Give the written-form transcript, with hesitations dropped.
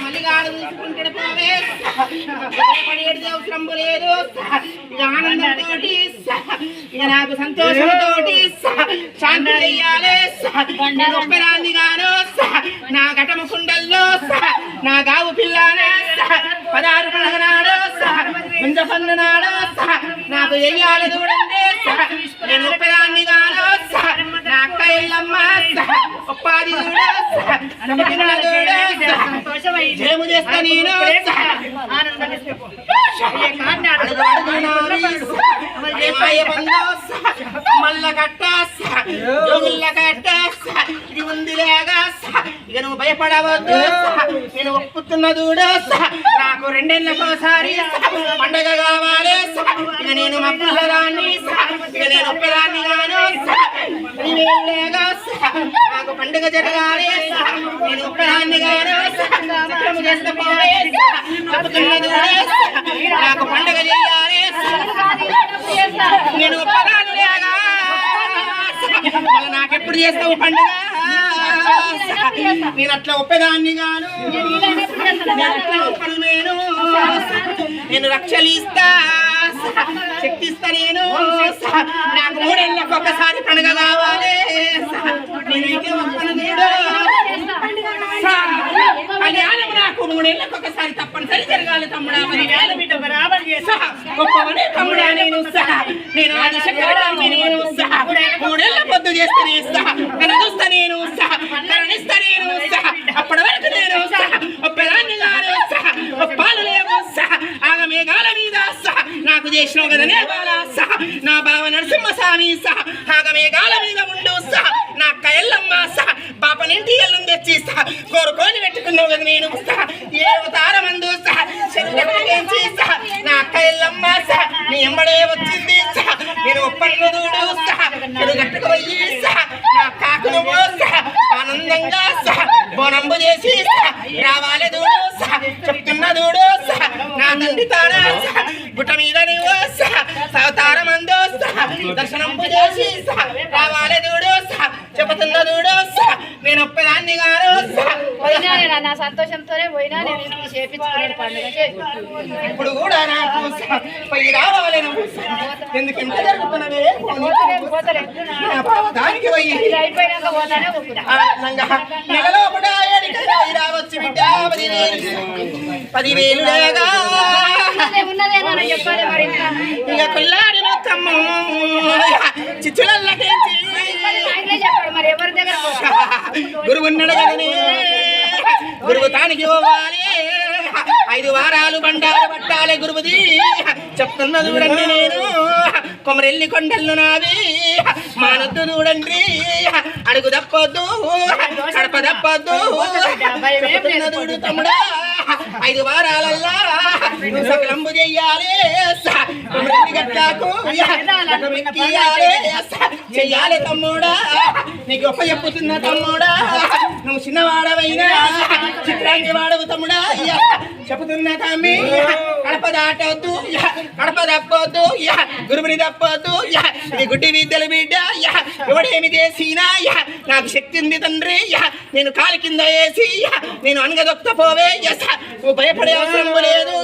మల్లిగాడు చూసుకుంటాడు పోవే భయపడేది అవసరం లేదు ఇక ఆనందంతో ఇక నాకు సంతోషంతో శాంతి చెయ్యాలి ఒక్కరాంది గాను నా ఘటమ కుండల్లో నా గావు పిల్లానే 16 పండుగ నాడు ముంజ పండు నాడు నాకు చెయ్యాలి చూడండి నేను ఒక్కరాంది గాను నా అక్క ఇల్లమ్మ ఒప్పాది జయము చేస్తా నేను మల్ల కట్ట జోగుల్ల కట్ట ఇది ఉంది లేగా ఇక నువ్వు భయపడవద్దు నేను ఒప్పుతున్న దూడు నాకు 2 ఏళ్ళకోసారి పండగ కావాలి ఇక నేను మా పిల్లదాన్ని ఇక నేను ఒక్కదాన్ని గాను లేగా నాకు పండుగ జరగాలి నేను ఒక్కదాన్ని గాను చక్రము చేస్తపోయే నాకు పండుగ చేయాలి నేను ఒక్కదాన్ని లేగా నాకెప్పుడు చేస్తావు పండుగ నేను అట్లా ఒప్పేదాన్ని గాను నేను రక్షలు ఇస్తా శక్తిస్తా నేను నాకు 3 ఏళ్ళకి ఒకసారి పండుగ కావాలి నేనైతే ఒప్పను చూడు కళ్యాణం నాకు 3 ఏళ్ళకి ఒకసారి తప్పనిసరి జరగాలి తమ్ముడా మరి గొప్పవనే తమ్ముడా నేను ఆది శక్తి నేను 3 ఏళ్ళ పొద్దు చేస్తే నేను చూస్తా నేను కరణిస్తా నేను అప్పటి వరకు నేను ఒప్పేదాన్ని గాను ఒప్పాలు లేవు ఆగమేఘాల మీద నాకు చేసినావు కదనే బాల నా బావ నరసింహస్వామి ఆగమేఘాల మీద ఉండు నా అక్క ఎల్లమ్మ పాపనింటి ఎల్లుండి తెచ్చి కోరుకొని పెట్టుకున్నావు కదా నేను ఏ అవతారమందు నా అక్క ఎల్లమ్మ నీ ఎంబడే వచ్చింది నేను ఒప్పన్ను దూడు నేను గట్టుకు పోయి నా కాకును ఆనందంగా బోనంబు చేసి రావాలి దూడు చెప్తున్న దూడు నా తండ్రి తారా గుట్ట మీద నువ్వు అవతారమందు దర్శనంబు చేసి రావాలి దూడు చెబుతున్న దూడు నేను ఒప్పేదాన్ని గాను నా సంతోషంతోనే పోయినా నేను చేపించుకునే పండుగ ఇప్పుడు కూడా నాకు పోయి రావాలి ఎందుకంటే జరుగుతున్నవే దానికి పోయి అయిపోయినాక పోతానే నెలలో కూడా రావచ్చు బిడ్డ 10,000 లేగా చెప్పాలి మరి ఇక పిల్లాడి మొత్తమ్మ చిచ్చులకేంచి చెప్పాడు మరి ఎవరి దగ్గర గురువు ఉన్నాడు కదనే గురువు తానికి పోవాలి 5 వారాలు బండారు పట్టాలి గురువుది చెప్తున్న చూడండి నేను కొమరెల్లి కొండలు నావి మానొద్దు చూడండి అడుగు తప్పొద్దు కడప తప్పొద్దు చూడు తమ్ముడా 5 వారాలల్లా సకలంబు చెయ్యాలి గట్టాకు చెయ్యాలి తమ్ముడా నీకు గొప్ప చెప్పుతున్నా తమ్ముడా నువ్వు చిన్నవాడవైనా చిత్రాంగి వాడవు తమ్ముడా చెప్పుతున్నా తమ్మి కడప దాటొద్దు కడప తప్పొద్దు గురువుని తప్పొద్దు ఇది గుడ్డి విద్యలు బిడ్డ ఎవడేమి చేసినా నాకు శక్తి ఉంది తండ్రి నేను కాలి కింద వేసి నేను అనగదొక్కపోవే నువ్వు భయపడే అవసరం లేదు